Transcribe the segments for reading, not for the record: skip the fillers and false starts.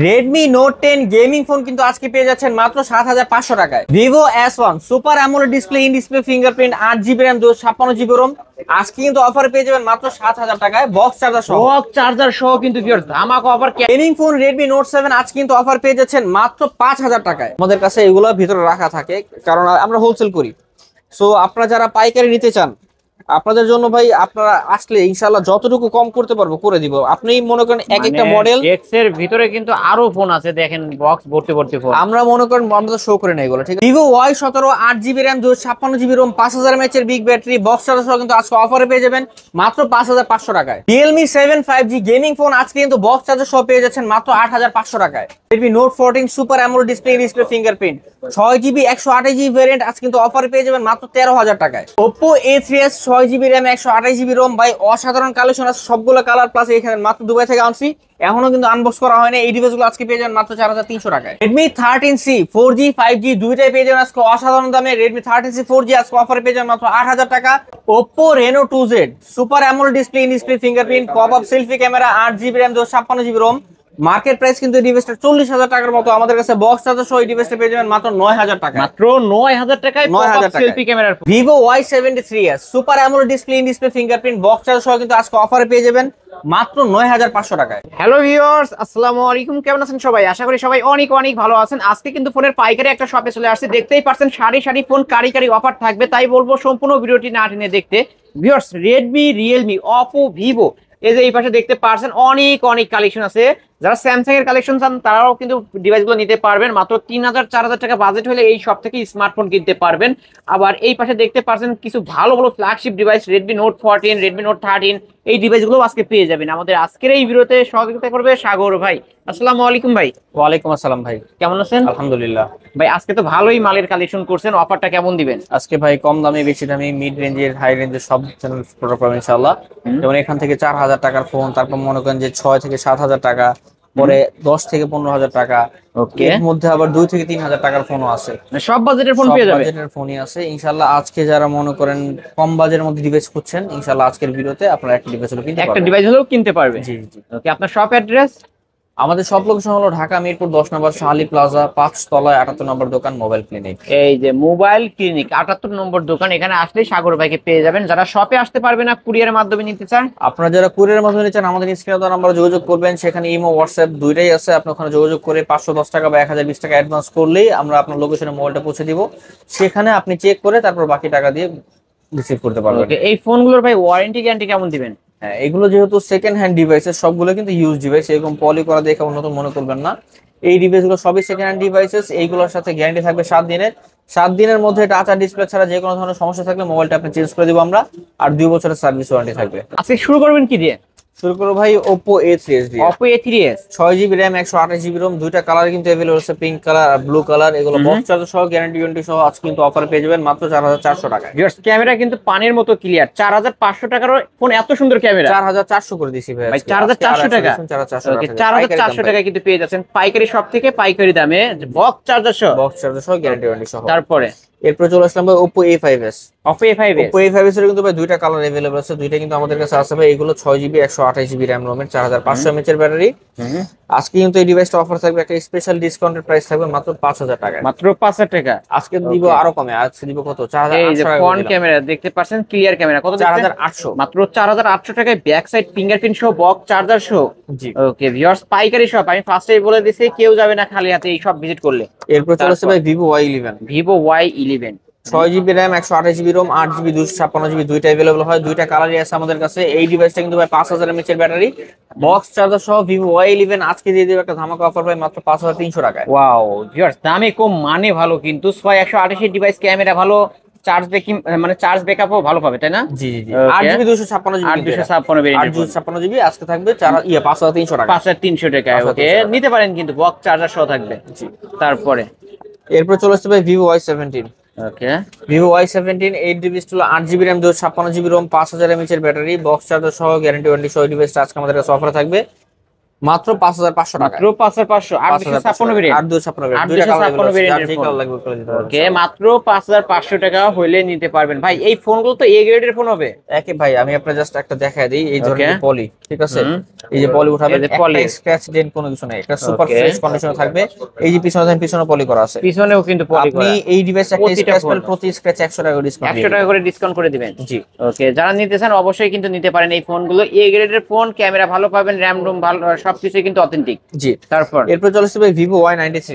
Redmi Note 10 gaming phone কিন্তু আজকে পেয়ে যাচ্ছেন মাত্র ৭৫০০ টাকায়। Vivo S1 super AMOLED display in display fingerprint 8GB RAM 256GB ROM আজকে কিন্তু অফারে পেয়ে যাবেন মাত্র ৭০০০ টাকায় বক্স চার্জার সহ। বক্স চার্জার সহ কিন্তু ভিউয়ার্স ধামাকা offer. Gaming phone Redmi Note 7 আজকে কিন্তু অফার পেয়ে যাচ্ছেন মাত্র ৫০০০ টাকায়। আমাদের কাছে এগুলো ভিতরে রাখা থাকে কারণ আমরা হোলসেল করি। সো আপনারা যারা পাইকারি নিতে চান আপনাদের জন্য ভাই আপনারা আসলে ইনশাআল্লাহ যতটুকু কম করতে পারবো করে দিব। আপনি মনে করেন এক একটা মডেল এক্স এর ভিতরে কিন্তু আরো ফোন আছে, দেখেন বক্স ভর্তি ভর্তি ফোন। আমরা মনে করেন আমরা তো শো করে না এগুলো, ঠিক আছে। Vivo Y17 8GB RAM 256GB ROM 5000 mAh এর বিগ ব্যাটারি বক্স চার্জার সহ কিন্তু আজকে অফারে পেয়ে যাবেন মাত্র 5500 টাকায়। Realme 7 5G গেমিং ফোন আজকে কিন্তু বক্স চার্জার সহ পেয়ে যাচ্ছেন মাত্র 8500 টাকায়। Redmi Note 14 super AMOLED display fingerprint 6GB 128GB variant আজকে কিন্তু অফারে পেয়ে যাবেন মাত্র 13000 টাকায়। Oppo A3s 6GB RAM 128GB ROM ভাই অসাধারণ কালেকশন আছে, সবগুলো কালার প্লাস এখানে মাত্র দুবাই থেকে আনছি, এখনো কিন্তু আনবক্স করা হয়নি। এই ডিভাইসগুলো আজকে পেয়ে যাবেন মাত্র 4300 টাকায়। Redmi 13C 4G 5G দুইটাই পেয়ে যাবেন আজকে অসাধারণ দামে। Redmi 13C 4G আজকে অফারে পেয়ে যাবেন মাত্র 8000 টাকা। Oppo Reno 2Z super AMOLED display in display fingerprint pop up selfie camera 8GB RAM 256GB ROM market price কিন্তু এই ডিভাইসটা 40000 টাকার মতো। আমাদের কাছে বক্স চার্জার সহ এই ডিভাইসটা পেয়ে যাবেন মাত্র 9000 টাকা। মাত্র 9000 টাকায় পপ আপ সেলফি ক্যামেরার Vivo Y73s super AMOLED display in display fingerprint box charger সহ কিন্তু আজকে অফারে পেয়ে যাবেন মাত্র 9500 টাকায়। হ্যালো ভিউয়ার্স, আসসালামু আলাইকুম। কেমন আছেন সবাই? আশা করি সবাই অনেক অনেক ভালো আছেন। আজকে কিন্তু ফোনের পাইকারি একটা শপে চলে আসছে। দেখতেই পাচ্ছেন সারি সারি ফোন কারি অফার থাকবে, তাই বলবো সম্পূর্ণ ভিডিওটি না টেনে দেখতে। Viewers Redmi, Realme, Oppo, Vivo এই যে এই পাশে দেখতে পাচ্ছেন অনেক অনেক কালেকশন আছে। যারা স্যামসাং এর কালেকশন চান তারাও কিন্তু ডিভাইসগুলো নিতে পারবেন। মাত্র 3000-4000 টাকা বাজেট হলে এই সব থেকে স্মার্টফোন কিনতে পারবেন। আবার এই পাশে দেখতে পাচ্ছেন কিছু ভালো ভালো flagship device Redmi Note 14, Redmi Note 13 এই ডিভাইসগুলো আজকে পেয়ে যাবেন। আমাদের আজকের এই ভিডিওতে সহযোগিতা করবে সাগর ভাই। আসসালামু আলাইকুম ভাই। ওয়ালাইকুম আসসালাম ভাই, কেমন আছেন? আলহামদুলিল্লাহ ভাই আজকে তো ভালোই মালের কালেকশন করছেন, অফারটা কেমন দিবেন? আজকে ভাই কম দামে বেশি দামি মিড রেঞ্জের হাই রেঞ্জের সব চ্যানেল প্রোডাক্ট পাবেন ইনশাআল্লাহ। যেমন এখান থেকে 4000 টাকার ফোন, তারপর মনে করেন যে 6 থেকে 7000 টাকা, পরে 10 থেকে 15000 টাকা, ওকে এর মধ্যে আবার 2 থেকে 3000 টাকার ফোনও আছে। সব বাজেটের ফোন পেয়ে সব যাবে। বাজেটের ফোনই আছে ইনশাআল্লাহ। আজকে যারা মনে করেন কম বাজেটের মধ্যে ডিভাইস খুঁজছেন ইনশাআল্লাহ আজকের ভিডিওতে আপনারা একটা ডিভাইস হলো কিনতে একটা পারবেন। ডিভাইস হলেও কিনতে পারবে। জি জি। ওকে, আপনার শপ অ্যাড্রেস? আমাদের সব লোকেশন হলো ঢাকা মিরপুর 10 নম্বর শাহালি প্লাজা 5 তলায় 78 নম্বর দোকান মোবাইল ক্লিনিক। এই যে মোবাইল ক্লিনিক 78 নম্বর দোকান, এখানে আসলে সাগর ভাইকে পেয়ে যাবেন। যারা শপে আসতে পারবে না কুরিয়ারের মাধ্যমে নিতে চান, আপনারা যারা কুরিয়ারের মাধ্যমে নিচ্ছেন আমাদের স্ক্রিনে দেওয়া নাম্বারে যোগাযোগ করবেন। সেখানে ইমো হোয়াটসঅ্যাপ দুইটাই আছে। আপনি ওখানে যোগাযোগ করে 510 টাকা বা 1020 টাকা অ্যাডভান্স করলেই আমরা আপনার লোকেশনে মোবাইলটা পৌঁছে দিব। সেখানে আপনি চেক করে তারপর বাকি টাকা দিয়ে রিসিভ করতে পারবেন। ওকে, এই ফোনগুলোর ভাই ওয়ারেন্টি গ্যারান্টি কেমন দিবেন? হ্যাঁ, এগুলো যেহেতু সেকেন্ড হ্যান্ড ডিভাইসেস সবগুলো কিন্তু ইউজ ডিভাইস, এরকম পলি করা দেখে নতুন মনে করবেন না। এই ডিভাইসগুলো সবই সেকেন্ড হ্যান্ড ডিভাইসেস। এইগুলোর সাথে গ্যারান্টি থাকবে 7 দিনের। 7 দিনের মধ্যে টাচ আর ডিসপ্লে ছাড়া যে কোনো ধরনের সমস্যা থাকলে মোবাইলটা আপনি চেঞ্জ করে দিব আমরা, আর 2 বছরের সার্ভিস ওয়ারেন্টি থাকবে। আজকে শুরু করবেন কি দিয়ে? শুরু করো ভাই Oppo A3s দিয়ে। Oppo A3s 6GB RAM 128GB ROM দুইটা কালার কিন্তু अवेलेबल আছে, পিঙ্ক কালার আর ব্লু কালার। এগুলো বক্স চার্জার সহ গ্যারান্টি ওয়ারেন্টি সহ আজকে কিন্তু অফারে পেয়ে যাবেন মাত্র 4400 টাকায়। ভিউয়ার্স ক্যামেরা কিন্তু পানির মতো ক্লিয়ার। 4500 টাকার ফোন, এত সুন্দর ক্যামেরা। 4400 করে দিছি ভাই। ভাই 4400 টাকা। 4400 ওকে, 4400 টাকা কিন্তু পেয়ে যাচ্ছেন পাইকারি শপ থেকে পাইকারি দামে বক্স চার্জার সহ। বক্স চার্জার সহ গ্যারান্টি ওয়ারেন্টি সহ। তারপরে এরপর চলে আসলাম ভাই Oppo A5s। Oppo A5s Oppo A5s এর কিন্তু ভাই দুইটা কালার अवेलेबल আছে, দুইটা কিন্তু আমাদের কাছে আছে ভাই। এগুলো 6GB 128GB RAM ROM এর 4500 mAh এর ব্যাটারি। আজকে কিন্তু এই ডিভাইসটা অফার থাকবে, একটা স্পেশাল ডিসকাউন্টেড প্রাইস থাকবে মাত্র 5000 টাকায়। মাত্র 5000 টাকা। আজকে দিব আরো কমে, আজকে দিব কত? এই যে 4800 টাকা। ফ্রন্ট ক্যামেরা দেখতে পাচ্ছেন ক্লিয়ার ক্যামেরা কত? 4800 মাত্র 4800 টাকায় ব্যাক সাইড ফিঙ্গারপ্রিন্ট সহ বক্স চার্জার সহ। জি। ওকে ভিউয়ার্স পাইকারি শপ, আমি ফার্স্টেই বলে দিছি কেউ যাবে না খালি হাতে এই সব ভিজিট করলে। এরপর চলে আসছে ভাই Vivo Y11। Vivo Y11 6GB RAM 128GB ROM 8GB 256GB দুইটা अवेलेबल হয়, দুইটা কালারই আছে আমাদের কাছে। এই ডিভাইসটা কিন্তু ভাই 5000 mAh এর ব্যাটারি বক্স চার্জার সহ Vivo Y11 আজকে দিয়ে দেব একটা ধামাকা অফার ভাই মাত্র 5300 টাকায়। ওয়াও ভিউয়ার্স দামে কম মানে ভালো, কিন্তু 128 ডিভাইস ক্যামেরা ভালো, চার্জ ব্যাকিং মানে চার্জ ব্যাকআপও ভালো পাবে তাই না? জি জি জি। 8GB 256GB 8GB আজকে থাকবে 5300 টাকা। 5300 টাকা। ওকে, নিতে পারেন কিন্তু বক্স চার্জার সহ থাকবে। জি। তারপরে এরপর চলে আসছে ভাই Vivo Y17। ওকে, Vivo Y17 8GB 8GB RAM 256GB ROM 5000 mAh এর ব্যাটারি বক্স চার্জার সহ গ্যারান্টি ওয়ারেন্টি সহ ডিভাইসটা আজকে আমাদের কাছে অফার থাকবে মাত্র 5500 টাকা, মাত্র 5500। 8256 ভেরিয়েন্ট, 8256 ভেরিয়েন্ট। ওকে, মাত্র 5500 টাকা হইলে নিতে পারবেন ভাই। এই ফোনগুলো তো এ গ্রেডের ফোন হবে। একে ভাই আমি আপনার জাস্ট একটা দেখায় দিই, এই ধরনের পলি, ঠিক আছে, এই যে পলি উঠাবেন, একটা স্ক্র্যাচ ডেন্ট কোনো কিছু নাই, একটা সুপার ফ্রেশ কন্ডিশনে থাকবে। এই যে পিছনে পলি করা আছে, পিছনেও কিন্তু পলি করা। আপনি এই ডিভাইসে একটা স্ক্র্যাচ পেল, প্রতি স্ক্র্যাচ 100 টাকা ডিসকাউন্ট, 100 টাকা করে ডিসকাউন্ট করে দিবেন। জি ওকে, যারা নিতে চান অবশ্যই কিন্তু নিতে পারেন এই ফোনগুলো। এ গ্রেডের ফোন, ক্যামেরা ভালো পাবেন, র‍্যাম রোম ভালো, সবকিছু কিন্তু অথেন্টিক। জি, তারপর এরপর চলে আসবে Vivo Y93।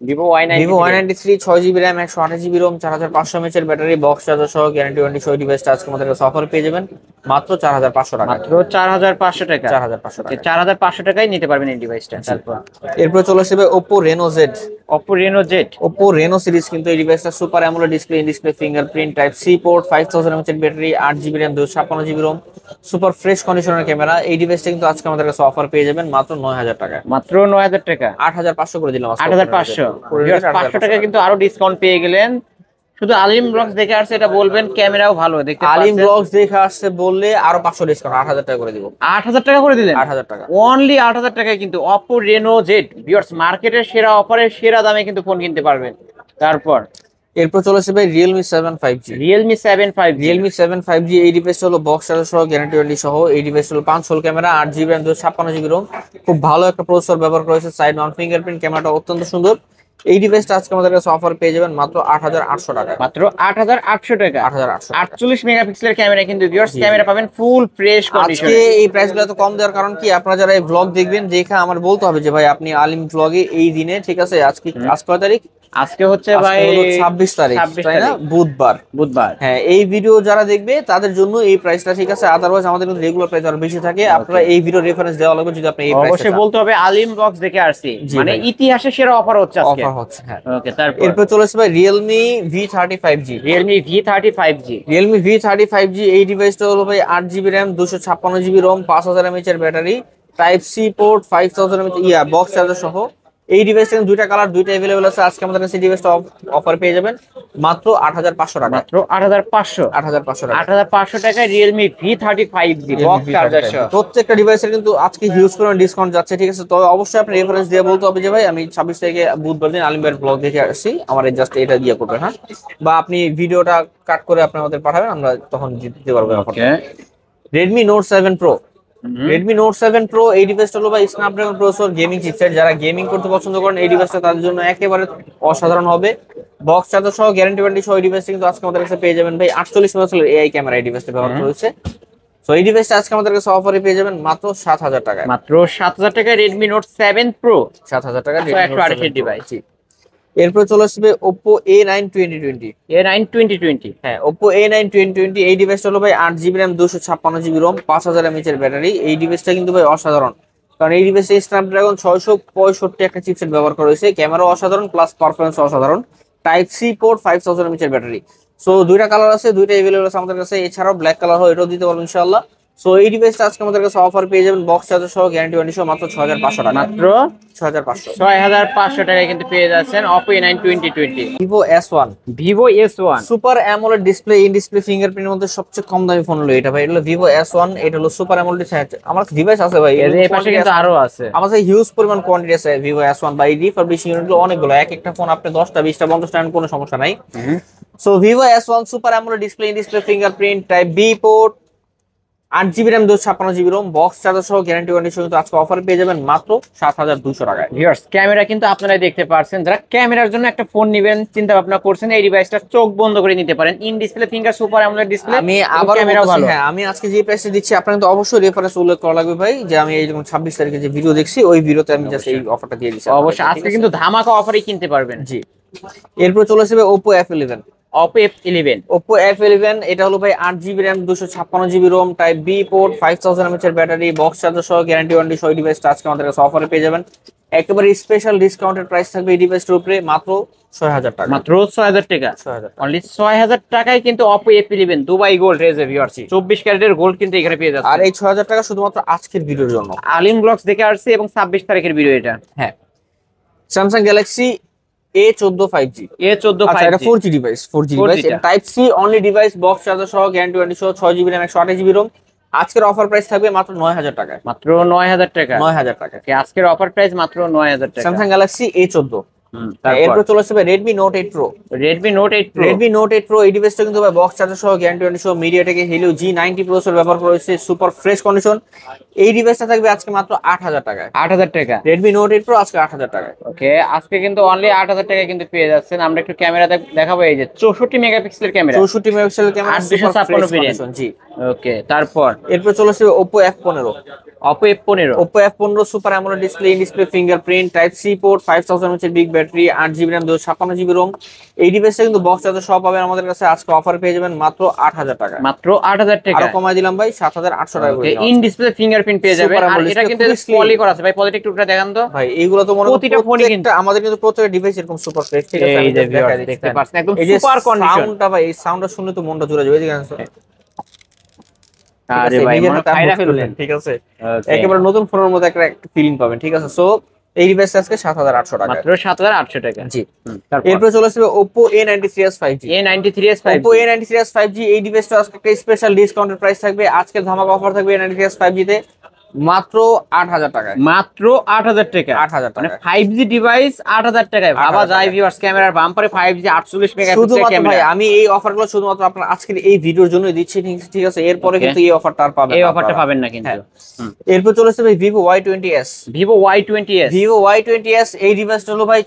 Vivo Vivo Y93 6GB RAM 128GB ROM 4500 mAh এর ব্যাটারি, বক্স চার্জার সহ, গ্যারান্টি ওয়ারেন্টি সহ ডিভাইসটা আজকে আমাদের কাছে অফার পেয়ে যাবেন মাত্র 4500 টাকা। মাত্র 4500 টাকা। 4500 টাকা, 4500 টাকায় নিতে পারবেন এই ডিভাইসটা। তারপর এরপর চলে আসবে Oppo Reno Z। Oppo Reno Z, Oppo Reno series কিন্তু এই ডিভাইসটা super AMOLED display, in display fingerprint, type C port, 5000 mAh এর battery, 8GB RAM 256GB ROM, super fresh কন্ডিশনের ক্যামেরা। এই ডিভাইসটা কিন্তু আজকে আমাদের কাছে অফার পেয়ে যাবেন মাত্র 9000 টাকা। মাত্র 9000 টাকা, 8500 করে দিলাম আজকে। 8500। 500 টাকা কিন্তু আরো ডিসকাউন্ট পেয়ে গেলেন। শুধু আলিম ব্লগস দেখে আসছে এটা বলবেন, ক্যামেরাও ভালো দেখতে পাচ্ছেন। আলিম ব্লগস দেখে আসছে বললে আরো 500 ডিসকাউন্ট, 8000 টাকা করে দিব। 8000 টাকা করে দিলেন? 8000 টাকা, অনলি 8000 টাকায় কিন্তু Oppo Reno Z ভিউয়ার্স, মার্কেটের সেরা অফারে সেরা দামে কিন্তু ফোন কিনতে পারবেন। তারপর এরপর চলে আসবে Realme 7 5G। Realme 7 5G, Realme 7 5G এই ডিভাইসটা হলো বক্স চার্জার সহ, গ্যারান্টি ওয়ারেন্টি সহ। এই ডিভাইসটা হলো 5 hole camera, 8GB RAM 256GB ROM, খুব ভালো একটা প্রসেসর ব্যবহার করেছে, সাইড মাউন্ট ফিঙ্গারপ্রিন্ট, ক্যামেরাটা অত্যন্ত সুন্দর। এই ডিভাইসটা আজকে আমাদের কাছে অফার পেয়ে যাবেন মাত্র 8800 টাকা। মাত্র 8800 টাকা। 8800, 48 মেগাপিক্সেলের ক্যামেরা কিন্তু ভিউয়ার্স, ক্যামেরা পাবেন ফুল ফ্রেশ কন্ডিশনে। আজকে এই প্রাইসগুলো এত কম দেওয়ার কারণ কি, আপনারা যারা এই ব্লগ দেখবেন দেখে আমার বলতে হবে যে ভাই আপনি আলিম ব্লগে এই দিনে, ঠিক আছে, আজকে কয় তারিখ? আজকে হচ্ছে ভাই 26 তারিখ, তাই না? বুধবার। হ্যাঁ, এই ভিডিও যারা দেখবে তাদের জন্য এই প্রাইসটা, ঠিক আছে। আদারওয়াইজ আমাদের কিন্তু রেগুলার প্রাইস আরো বেশি থাকে। আপনারা এই ভিডিও রেফারেন্স দেওয়া লাগবে যদি আপনি এই প্রাইসটা অবশ্যই বলতে হবে আলিম বক্স দেখে আসছি, মানে ইতিহাসে সেরা অফার হচ্ছে আজকে। অফার হচ্ছে, হ্যাঁ। ওকে, তারপর এরপর চলে আসবে Realme V30 5G। Realme V30 5G, Realme V30 5G এই ডিভাইসটা হলো ভাই 8GB RAM 256GB ROM 5000 mAh এর battery, type C port, 5000 mAh box charger সহ। এই ডিভাইসটা দুইটা কালার, দুইটা अवेलेबल আছে। আজকে আমাদের কাছে ডিভাইসটা অফার পেয়ে যাবেন মাত্র 8500 টাকা। মাত্র 8500 টাকা, 8500 টাকায় Realme V30 5G box charger সহ। প্রত্যেকটা ডিভাইসের কিন্তু আজকে হিউজ পরিমাণ ডিসকাউন্ট যাচ্ছে, ঠিক আছে। তবে অবশ্যই আপনি রেফারেন্স দিয়ে বলতে হবে যে ভাই আমি 26 তারিখে বুধবার দিন আলিম ভাইয়ের ব্লগ দেখে আসছি, আমার জাস্ট এটা দিয়ে করবেন, হ্যাঁ। বা আপনি ভিডিওটা কাট করে আপনি আমাদের পাঠাবেন, আমরা তখন দিতে পারবো। Redmi Note 7 Pro। Redmi Note 7 Pro এই ডিভাইসটা হলো ভাই স্ন্যাপড্রাগন প্রসেসর, গেমিং চিপসেট। যারা গেমিং করতে পছন্দ করেন এই ডিভাইসটা তাদের জন্য একেবারে অসাধারণ হবে। বক্স চার্জার সহ, গ্যারান্টি ওয়ারেন্টি সহ এই ডিভাইসটা কিন্তু আজকে আমাদের কাছে পেয়ে যাবেন ভাই। 48 মেগাপিক্সেলের এআই ক্যামেরা এই ডিভাইসটা ব্যবহার করেছে। সো এই ডিভাইসটা আজকে আমাদের কাছে অফারে পেয়ে যাবেন মাত্র 7000 টাকায়। মাত্র 7000 টাকায় Redmi Note 7 Pro, 7000 টাকা 128 ডিভাইস। এরপর চলে আসবে Oppo A9 2020। A9 2020, হ্যাঁ, Oppo A9 2020 এই ডিভাইসটা হলো ভাই 8GB RAM 256GB ROM 5000 mAh এর ব্যাটারি। এই ডিভাইসটা কিন্তু ভাই অসাধারণ, কারণ এই ডিভাইসে স্ন্যাপড্রাগন 665 একটা চিপসেট ব্যবহার করা হয়েছে। ক্যামেরা অসাধারণ, প্লাস পারফরম্যান্স অসাধারণ, টাইপ সি পোর্ট, 5000 mAh এর ব্যাটারি। সো দুইটা কালার আছে, দুইটা अवेलेबल আছে আমাদের কাছে। এছাড়াও ব্ল্যাক কালার হয়, এটাও দিতে পারবো ইনশাআল্লাহ। সো এই ডিভাইসটা আজকে আমাদের কাছে অফার পেয়ে যাবেন বক্স চার্জার সহ, গ্যারান্টি ওয়ারেন্টি সহ মাত্র 6500 টাকা। মাত্র 6500 টাকায় কিন্তু পেয়ে যাচ্ছেন Oppo A9 2020। Vivo S1। Vivo S1 super AMOLED display, in display ফিঙ্গারপ্রিন্টের মধ্যে সবচেয়ে কম দামি ফোন হলো এটা ভাই। এটা হলো Vivo S1। এটা হলো সুপার অ্যামোলেড। আমার ডিভাইস আছে ভাই, এই পাশে কিন্তু আরো আছে। আমার কাছে হিউজ পরিমাণ কোয়ান্টিটি আছে Vivo S1 বা এই রিফারবিশিং ইউনিটগুলো অনেকগুলো। এক একটা ফোন আপনি 10টা 20টা 50টা নেন, কোনো সমস্যা নাই। So Vivo S1 super AMOLED display, in display fingerprint, type B port, 8GB RAM 256GB ROM box charger সহ, গ্যারান্টি ওয়ারেন্টি সহ আজকে অফার পেয়ে যাবেন মাত্র 7200 টাকায়। ভিউয়ার্স, ক্যামেরা কিন্তু আপনারাই দেখতে পাচ্ছেন। যারা ক্যামেরার জন্য একটা ফোন নেবেন চিন্তা ভাবনা করছেন, এই ডিভাইসটা চোখ বন্ধ করে নিতে পারেন। In display finger super AMOLED display. আমি আবার বলছি, হ্যাঁ, আমি আজকে যে প্রাইসে দিচ্ছি আপনারা কিন্তু অবশ্যই রেফারেন্স উল্লেখ করা লাগবে ভাই, যে আমি এই যখন 26 তারিখে যে ভিডিও দেখছি ওই ভিডিওতে আমি জাস্ট এই অফারটা দিয়ে দিচ্ছি। অবশ্যই আজকে কিন্তু ধামাকা অফারই কিনতে পারবেন। জি। এরপর চলে আসবে Oppo F11। Oppo F11। Oppo F11 এটা হলো ভাই 8GB RAM 256GB ROM, type B port, 5000 mAh এর ব্যাটারি, বক্স চার্জার সহ, গ্যারান্টি ওয়ারেন্টি সহ ডিভাইসটা আজকে আমাদের কাছে অফারে পেয়ে যাবেন। একেবারে স্পেশাল ডিসকাউন্টেড প্রাইস থাকবে এই ডিভাইসটার উপরে মাত্র 6000 টাকা। মাত্র 6000 টাকা। 6000 অনলি 6000 টাকায় কিন্তু Oppo F11 দুবাই গোল্ড রেজে ভিউয়ার্স, 24 ক্যারেটের গোল্ড কিন্তু এখানে পেয়ে যাচ্ছে। আর এই 6000 টাকা শুধুমাত্র আজকের ভিডিওর জন্য। আলিম ব্লগস দেখে আসছে এবং 26 তারিখের ভিডিও এটা। হ্যাঁ, Samsung Galaxy A14 5G। A14 আচ্ছা, 5G এটা 4G ডিভাইস, 4G ডিভাইস। এটা type C only device, box charger সহ, গ্যারান্টি ওয়ারেন্টি সহ, 6GB RAM 128GB ROM আজকের অফার প্রাইস থাকবে মাত্র 9000 টাকায়। মাত্র 9000 টাকা। 9000 টাকা। আজকের অফার প্রাইস মাত্র 9000 টাকা। Samsung Galaxy A14। তারপর এরপর চলে আসবে Redmi Note 8 Pro। Redmi Note 8 Pro। Redmi Note 8 Pro এই ডিভাইসটা কিন্তু ভাই বক্স চার্জার সহ গ্যারান্টি ওয়ারেন্টি সহ MediaTek Helio G90 প্রসেসর ব্যবহার করেছে, সুপার ফ্রেশ কন্ডিশন। এই ডিভাইসটা থাকবে আজকে মাত্র 8000 টাকায়। 8000 টাকা। Redmi Note 8 Pro আজকে 8000 টাকায়। ওকে, আজকে কিন্তু অনলি 8000 টাকায় কিন্তু পেয়ে যাচ্ছেন। আমরা একটু ক্যামেরা দেখাবো, এই যে 64 মেগাপিক্সেলের ক্যামেরা, 64 মেগাপিক্সেলের ক্যামেরা, 8256 ভেরিয়েন্ট। জি। ওকে, তারপর এরপর চলে আসবে Oppo F15। Oppo F15। Oppo F15 super AMOLED display, in display fingerprint, type C port, 5000 mAh big battery, 8GB RAM 256GB ROM। এই ডিভাইসটা কিন্তু বক্স চার্জার সহ পাবেন আমাদের কাছে। আজকে অফার পেয়ে যাবেন মাত্র 8000 টাকা। মাত্র 8000 টাকা। আরো কমাই দিলাম ভাই, 7800 টাকা করে দিলাম। ইন ডিসপ্লে ফিঙ্গারপ্রিন্ট পেয়ে যাবেন। আর এটা কিন্তু পলি করা আছে ভাই, পলিটা একটু উঠে দেখান তো ভাই। এইগুলো তো মনে প্রতিটা ফোনই কিন্তু আমাদের কিন্তু প্রত্যেকটা ডিভাইস এরকম সুপার ফ্রেশ। ঠিক আছে, এই যে ভিউয়ার্স দেখতে পাচ্ছেন একদম সুপার কন্ডিশন। সাউন্ডটা ভাই, এই সাউন্ডটা শুনলে তো মনটা জুড়ে যাবে। এদিকে আসো। আরে ভাই মনে খাইরা ফেললেন। ঠিক আছে, একেবারে নতুন ফোনের মধ্যে একটা ফিলিং পাবেন। ঠিক আছে, সো এই ডিভাইস আজকে 7800 টাকা। মাত্র 7800 টাকা। জি। এরপর চলে আসবে Oppo A93s 5G। A93s 5G। Oppo A93s 5G এই ডিভাইসটা আজকে একটা স্পেশাল ডিসকাউন্টেড প্রাইস থাকবে। আজকে ধামাকা অফার থাকবে A93s 5G তে মাত্র 8000 টাকায়। মাত্র 8000 টাকা। 8000 টাকা। মানে 5G ডিভাইস 8000 টাকায় ভাবা যায় ভিউয়ার্স। ক্যামেরার বাম্পারে 5G 48 মেগাপিক্সেল ক্যামেরা। ভাই আমি এই অফারগুলো শুধুমাত্র আপনার আজকের এই ভিডিওর জন্য দিচ্ছি। ঠিক আছে, এরপরে কিন্তু এই অফারটা আর পাবেন না। এই অফারটা পাবেন না কিন্তু। এরপর চলে আসবে Vivo Y20s। Vivo Y20s। Vivo Y20s এই ডিভাইসটা হলো ভাই